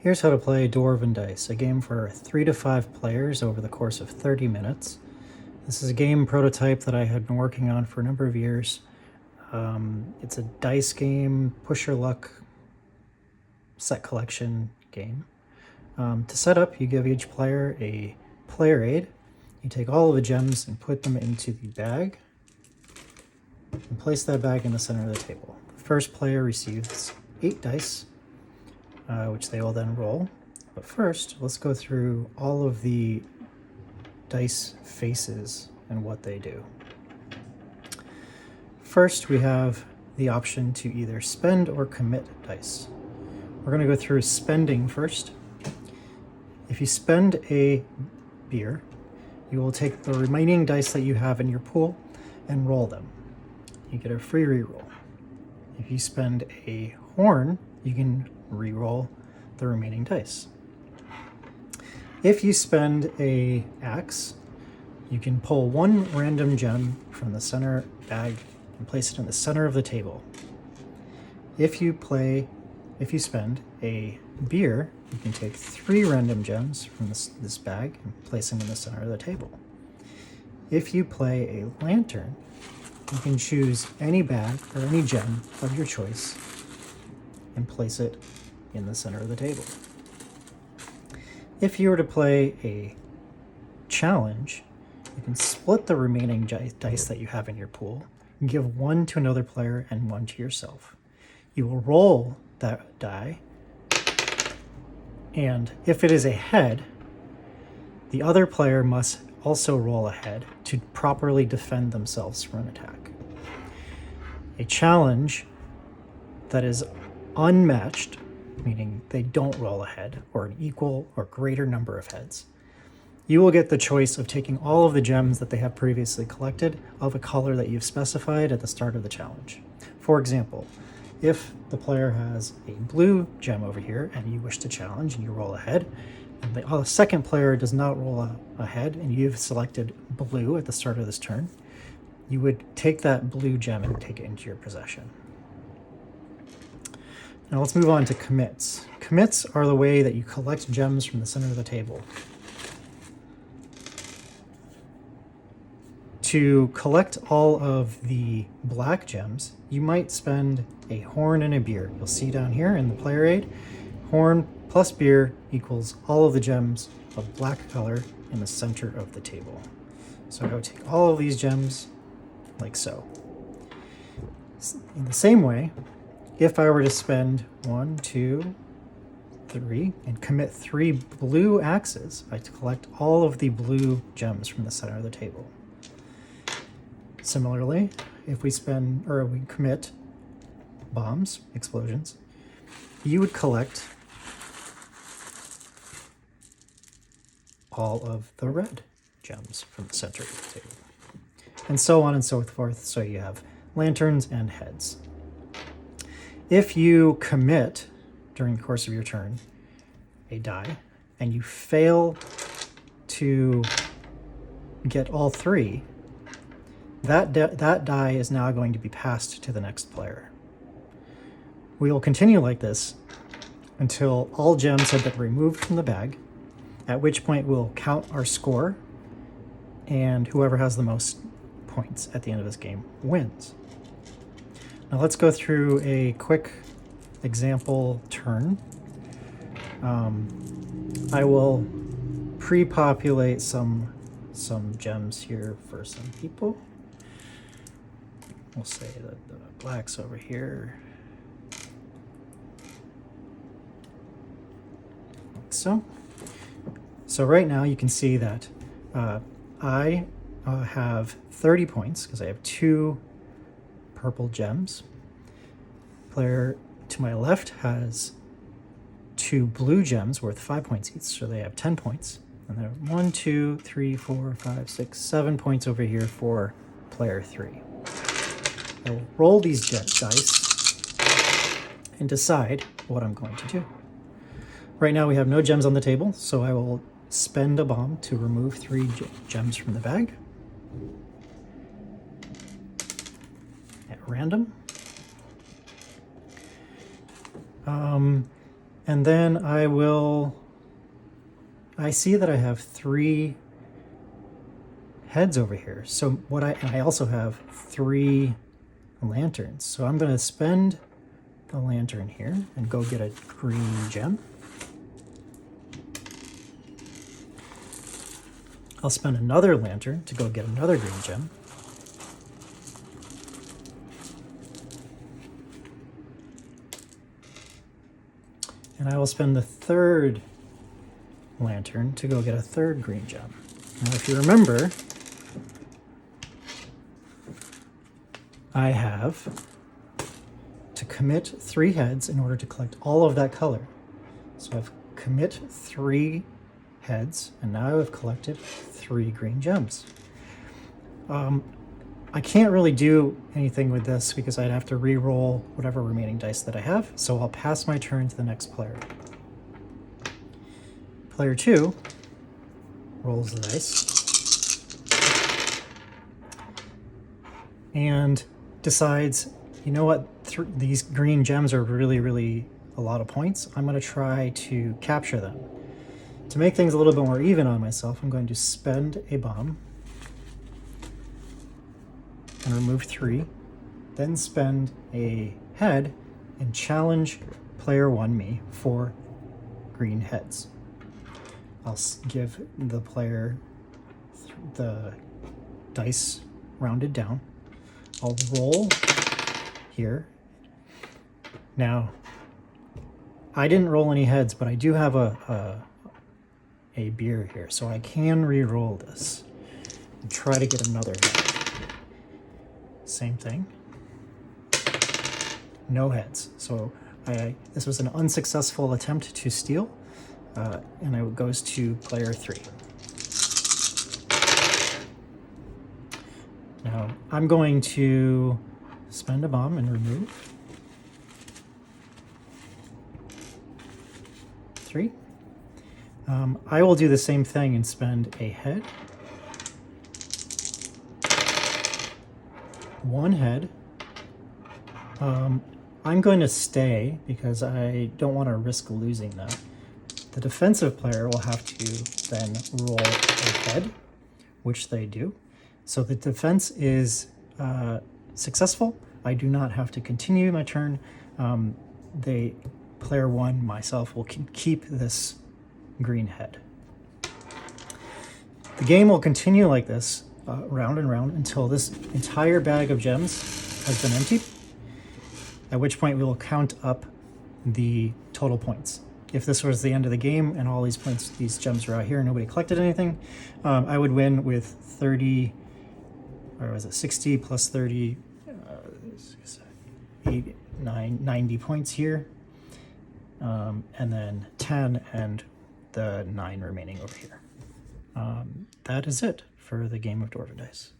Here's how to play Dwarven Dice, a game for 3 to 5 players over the course of 30 minutes. This is a game prototype that I had been working on for a number of years. It's a dice game, push your luck, set collection game. To set up, you give each player a player aid. You take all of the gems and put them into the bag and place that bag in the center of the table. The first player receives 8 dice, which they will then roll. But first, let's go through all of the dice faces and what they do. First, we have the option to either spend or commit dice. We're going to go through spending first. If you spend a beer, you will take the remaining dice that you have in your pool and roll them. You get a free reroll. If you spend a horn, you can reroll the remaining dice. If you spend a axe, you can pull one random gem from the center bag and place it in the center of the table. If you spend a beer, you can take 3 random gems from this bag and place them in the center of the table. If you play a lantern, you can choose any bag or any gem of your choice and place it in the center of the table. If you were to play a challenge, you can split the remaining dice that you have in your pool and give 1 to another player and 1 to yourself. You will roll that die, and if it is a head, the other player must also roll a head to properly defend themselves from an attack. A challenge that is unmatched, meaning they don't roll a head or an equal or greater number of heads, you will get the choice of taking all of the gems that they have previously collected of a color that you've specified at the start of the challenge. For example, if the player has a blue gem over here and you wish to challenge and you roll a head, and the second player does not roll a head and you've selected blue at the start of this turn, you would take that blue gem and take it into your possession. Now let's move on to commits. Commits are the way that you collect gems from the center of the table. To collect all of the black gems, you might spend a horn and a beer. You'll see down here in the player aid, horn plus beer equals all of the gems of black color in the center of the table. So I would take all of these gems like so. In the same way, if I were to spend 1, 2, 3 and commit 3 blue axes, I collect all of the blue gems from the center of the table. Similarly, if we commit bombs, explosions, you would collect all of the red gems from the center of the table. And so on and so forth, so you have lanterns and heads. If you commit, during the course of your turn, a die, and you fail to get all 3, that die is now going to be passed to the next player. We will continue like this until all gems have been removed from the bag, at which point we'll count our score, and whoever has the most points at the end of this game wins. Now let's go through a quick example turn. I will pre-populate some gems here for some people. We'll say that the black's over here. Like so. So right now you can see that I have 30 points because I have 2 purple gems. Player to my left has 2 blue gems worth 5 points each, so they have 10 points. And there are 1, 2, 3, 4, 5, 6, 7 points over here for player 3. I will roll these dice and decide what I'm going to do. Right now we have no gems on the table, so I will spend a bomb to remove 3 gems from the bag at random. And then I see that I have 3 heads over here. So I also have 3 lanterns. So I'm going to spend the lantern here and go get a green gem. I'll spend another lantern to go get another green gem. And I will spend the 3rd lantern to go get a 3rd green gem. Now, if you remember, I have to commit 3 heads in order to collect all of that color. So I've commit 3 heads, and now I've collected 3 green gems. I can't really do anything with this because I'd have to re-roll whatever remaining dice that I have, so I'll pass my turn to the next player. Player 2 rolls the dice and decides, you know what, these green gems are really a lot of points. I'm going to try to capture them. To make things a little bit more even on myself, I'm going to spend a bomb and remove 3, then spend a head and challenge player 1, me, for green heads. I'll give the player the dice rounded down. I'll roll here. Now, I didn't roll any heads, but I do have a beer here, so I can re-roll this and try to get another head. Same thing. No heads. So this was an unsuccessful attempt to steal, and it goes to player 3. Now I'm going to spend a bomb and remove 3. I will do the same thing and spend a head, 1 head. I'm going to stay because I don't want to risk losing that. The defensive player will have to then roll a head, which they do. So the defense is successful. I do not have to continue my turn. Player 1, myself, will keep this green head. The game will continue like this, round and round, until this entire bag of gems has been emptied, at which point we will count up the total points. If this was the end of the game and all these points, these gems are out here and nobody collected anything, I would win with 30, or was it 60 plus 30, 8, 9, 90 points here, and then 10 and the 9 remaining over here. That is it for the game of Dwarven Dice.